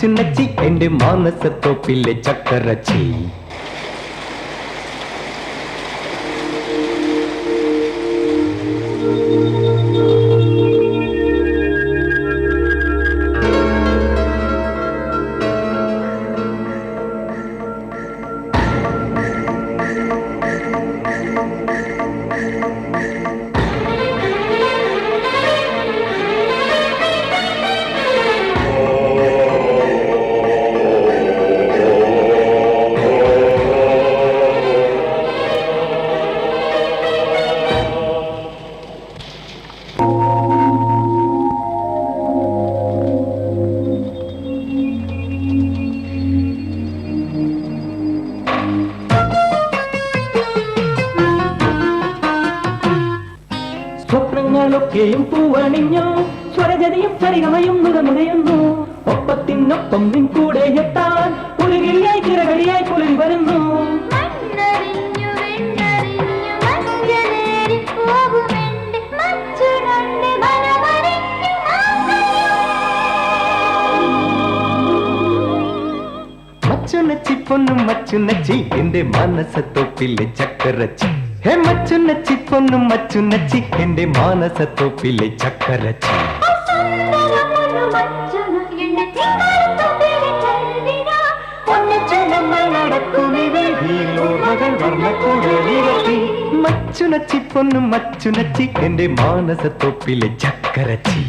മച്ചുനച്ചി എന്റെ മാനസത്തോപ്പിലെ ചക്കരച്ചി. സ്വപ്നങ്ങളൊക്കെയും പൂവണിഞ്ഞു, സ്വരജതിയും സരിഗമയും നുകമുകയുന്നു. ഒപ്പത്തിനൊപ്പം നിൻ കൂടെ എത്താൻ ഒരു കിളിയായി ചിറകടിയായി പുലരി വരുന്നു. മച്ചുനച്ചി പൊന്നും മച്ചുനച്ചി എന്റെ മാനസത്തോപ്പിലെ ചക്കരച്ചി. ഹേ മച്ചുനച്ചി പൊന്നും മച്ചുനച്ചി എന്റെ മാനസത്തോപ്പിലെ ചക്കരച്ചി. മച്ചുനച്ചി പൊന്നും മച്ചുനച്ചി എന്റെ മാനസത്തോപ്പിലെ ചക്കരച്ചി.